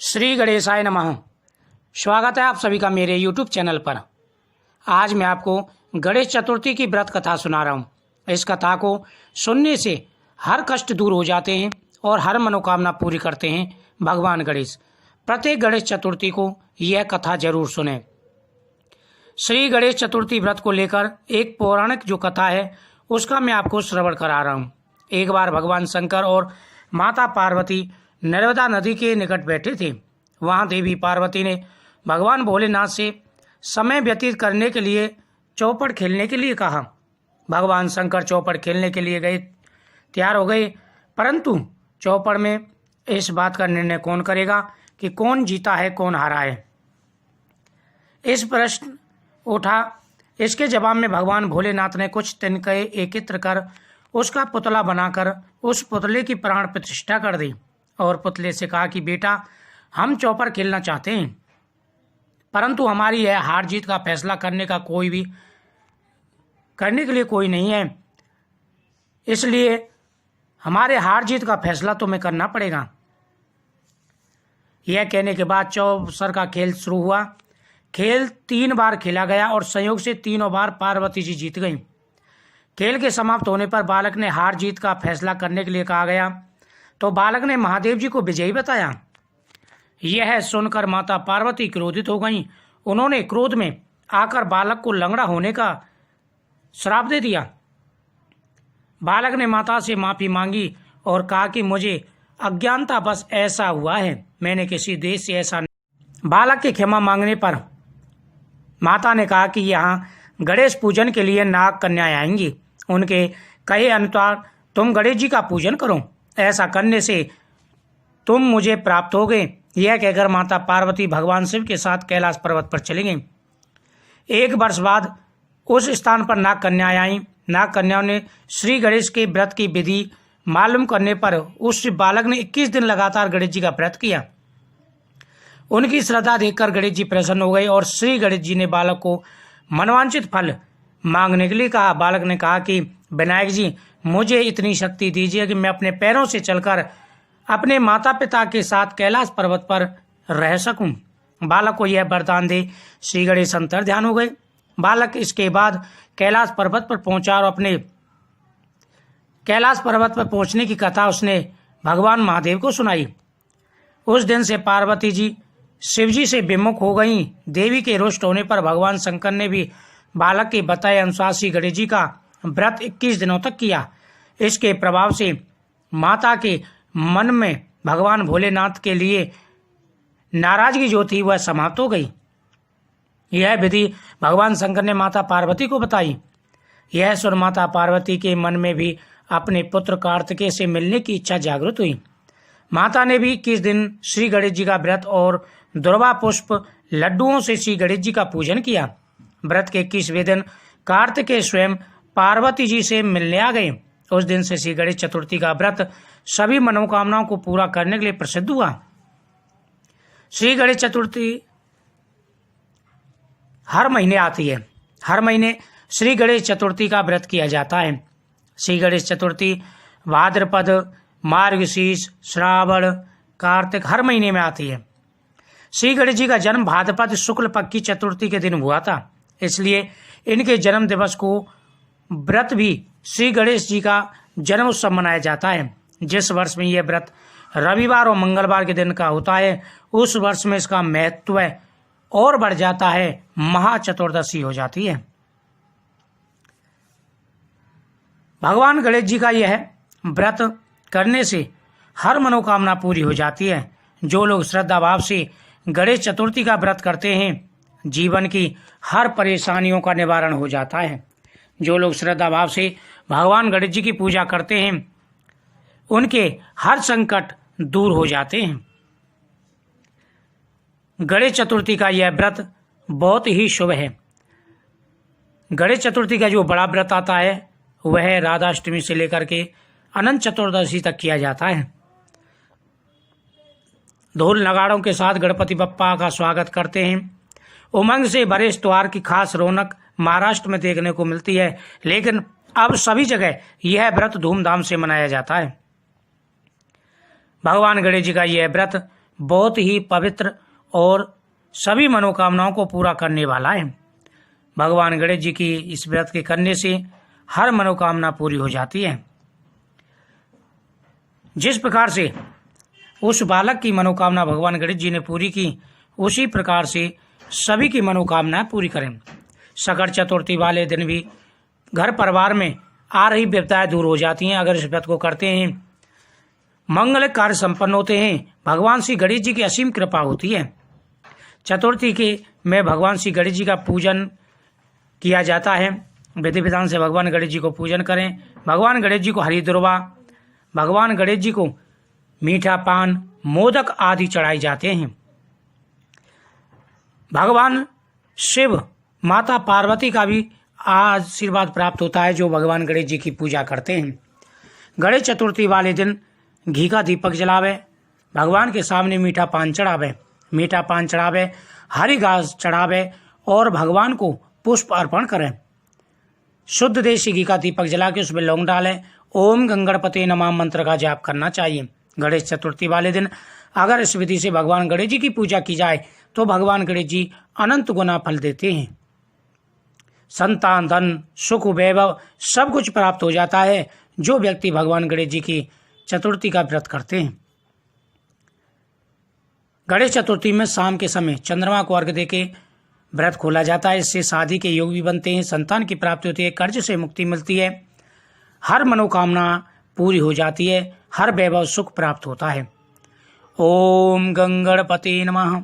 श्री गणेशाय नमः। स्वागत है आप सभी का मेरे YouTube चैनल पर। आज मैं आपको गणेश चतुर्थी की व्रत कथा सुना रहा हूँ। इस कथा को सुनने से हर कष्ट दूर हो जाते हैं और हर मनोकामना पूरी करते हैं भगवान गणेश। प्रत्येक गणेश चतुर्थी को यह कथा जरूर सुने। श्री गणेश चतुर्थी व्रत को लेकर एक पौराणिक जो कथा है उसका मैं आपको श्रवण करा रहा हूँ। एक बार भगवान शंकर और माता पार्वती नर्मदा नदी के निकट बैठे थे। वहां देवी पार्वती ने भगवान भोलेनाथ से समय व्यतीत करने के लिए चौपड़ खेलने के लिए कहा। भगवान शंकर चौपड़ खेलने के लिए तैयार हो गए, परंतु चौपड़ में इस बात का निर्णय कौन करेगा कि कौन जीता है कौन हारा है, इस प्रश्न उठा। इसके जवाब में भगवान भोलेनाथ ने कुछ तिनके एकत्र कर उसका पुतला बनाकर उस पुतले की प्राण प्रतिष्ठा कर दी और पुतले से कहा कि बेटा, हम चौपड़ खेलना चाहते हैं, परंतु हमारी यह हार जीत का फैसला करने के लिए कोई नहीं है, इसलिए हमारे हार जीत का फैसला तुम्हें करना पड़ेगा। यह कहने के बाद चौसर का खेल शुरू हुआ। खेल 3 बार खेला गया और संयोग से तीनों बार पार्वती जी जीत गई। खेल के समाप्त होने पर बालक ने हार जीत का फैसला करने के लिए कहा गया तो बालक ने महादेव जी को विजयी बताया। यह सुनकर माता पार्वती क्रोधित हो गईं। उन्होंने क्रोध में आकर बालक को लंगड़ा होने का श्राप दे दिया। बालक ने माता से माफी मांगी और कहा कि मुझे अज्ञानता बस ऐसा हुआ है, मैंने किसी देश से ऐसा नहीं। बालक की क्षमा मांगने पर माता ने कहा कि यहाँ गणेश पूजन के लिए नाग कन्याएं आएंगी, उनके कहे अनुसार तुम गणेश जी का पूजन करो, ऐसा करने से तुम मुझे प्राप्त हो गए। यह कहकर माता पार्वती भगवान शिव के साथ कैलाश पर्वत पर चली गईं। 1 वर्ष बाद उस स्थान पर नाग कन्याएं आईं। नाग कन्याओं ने श्री गणेश के व्रत की विधि मालूम करने पर उस बालक ने 21 दिन लगातार गणेश जी का व्रत किया। उनकी श्रद्धा देखकर गणेश जी प्रसन्न हो गए और श्री गणेश जी ने बालक को मनवांछित फल मांगने के लिए कहा। बालक ने कहा कि विनायक जी, मुझे इतनी शक्ति दीजिए कि मैं अपने पैरों से चलकर अपने माता पिता के साथ कैलाश पर्वत पर रह सकूं। बालक को यह वरदान दे श्री गणेश अंतर ध्यान हो गए। बालक इसके बाद कैलाश पर्वत पर पहुंचा और अपने कैलाश पर्वत पर पहुंचने की कथा उसने भगवान महादेव को सुनाई। उस दिन से पार्वती जी शिव जी से विमुख हो गईं। देवी के रुष्ट होने पर भगवान शंकर ने भी बालक के बताए अनुसार श्री गणेश जी का व्रत 21 दिनों तक किया। इसके प्रभाव से माता के मन में भगवान भोलेनाथ के लिए नाराजगी जो थी वह समाप्त हो गई। यह विधि भगवान शंकर ने माता पार्वती को बताई। यह सुन माता पार्वती के मन में भी अपने पुत्र कार्तिकेय से मिलने की इच्छा जागृत हुई। माता ने भी 21 दिन श्री गणेश जी का व्रत और दुर्वा पुष्प लड्डुओं से श्री गणेश जी का पूजन किया। व्रत के 21वें दिन कार्तिकेय स्वयं पार्वती जी से मिलने आ गए। उस दिन से श्री गणेश चतुर्थी का व्रत सभी मनोकामनाओं को पूरा करने के लिए प्रसिद्ध हुआ। श्री गणेश चतुर्थी हर महीने आती है। हर महीने श्री गणेश चतुर्थी का व्रत किया जाता है। श्री गणेश चतुर्थी भाद्रपद, मार्गशीर्ष, श्रावण, कार्तिक हर महीने में आती है। श्री गणेश जी का जन्म भाद्रपद शुक्ल पक्ष की चतुर्थी के दिन हुआ था, इसलिए इनके जन्म दिवस को व्रत भी श्री गणेश जी का जन्म उत्सव मनाया जाता है। जिस वर्ष में यह व्रत रविवार और मंगलवार के दिन का होता है, उस वर्ष में इसका महत्व और बढ़ जाता है, महाचतुर्दशी हो जाती है। भगवान गणेश जी का यह व्रत करने से हर मनोकामना पूरी हो जाती है। जो लोग श्रद्धा भाव से गणेश चतुर्थी का व्रत करते हैं, जीवन की हर परेशानियों का निवारण हो जाता है। जो लोग श्रद्धा भाव से भगवान गणेश जी की पूजा करते हैं, उनके हर संकट दूर हो जाते हैं। गणेश चतुर्थी का यह व्रत बहुत ही शुभ है। गणेश चतुर्थी का जो बड़ा व्रत आता है वह राधाष्टमी से लेकर के अनंत चतुर्दशी तक किया जाता है। ढोल नगाड़ों के साथ गणपति बप्पा का स्वागत करते हैं। उमंग से भरे इस त्योहार की खास रौनक महाराष्ट्र में देखने को मिलती है, लेकिन अब सभी जगह यह व्रत धूमधाम से मनाया जाता है। भगवान गणेश जी का यह व्रत बहुत ही पवित्र और सभी मनोकामनाओं को पूरा करने वाला है। भगवान गणेश जी की इस व्रत के करने से हर मनोकामना पूरी हो जाती है। जिस प्रकार से उस बालक की मनोकामना भगवान गणेश जी ने पूरी की, उसी प्रकार से सभी की मनोकामनाएं पूरी करें। शकट चतुर्थी वाले दिन भी घर परिवार में आ रही विपदाएं दूर हो जाती हैं। अगर इस व्रत को करते हैं, मंगल कार्य संपन्न होते हैं। भगवान श्री गणेश जी की असीम कृपा होती है। चतुर्थी के में भगवान श्री गणेश जी का पूजन किया जाता है। विधि विधान से भगवान गणेश जी को पूजन करें। भगवान गणेश जी को हरी दुर्वा, भगवान गणेश जी को मीठा पान, मोदक आदि चढ़ाए जाते हैं। भगवान शिव, माता पार्वती का भी आशीर्वाद प्राप्त होता है जो भगवान गणेश जी की पूजा करते हैं। गणेश चतुर्थी वाले दिन घी का दीपक जलावे, भगवान के सामने मीठा पान चढ़ावे, हरी घास चढ़ावे और भगवान को पुष्प अर्पण करें। शुद्ध देशी घी का दीपक जला के उसमें लौंग डालें। ओम गंगणपते नमः मंत्र का जाप करना चाहिए। गणेश चतुर्थी वाले दिन अगर इस विधि से भगवान गणेश जी की पूजा की जाए तो भगवान गणेश जी अनंत गुना फल देते हैं। संतान, धन, सुख, वैभव सब कुछ प्राप्त हो जाता है जो व्यक्ति भगवान गणेश जी की चतुर्थी का व्रत करते हैं। गणेश चतुर्थी में शाम के समय चंद्रमा को अर्घ्य देके व्रत खोला जाता है। इससे शादी के योग भी बनते हैं, संतान की प्राप्ति होती है, कर्ज से मुक्ति मिलती है, हर मनोकामना पूरी हो जाती है, हर वैभव सुख प्राप्त होता है। ओम गंगणपते नमः।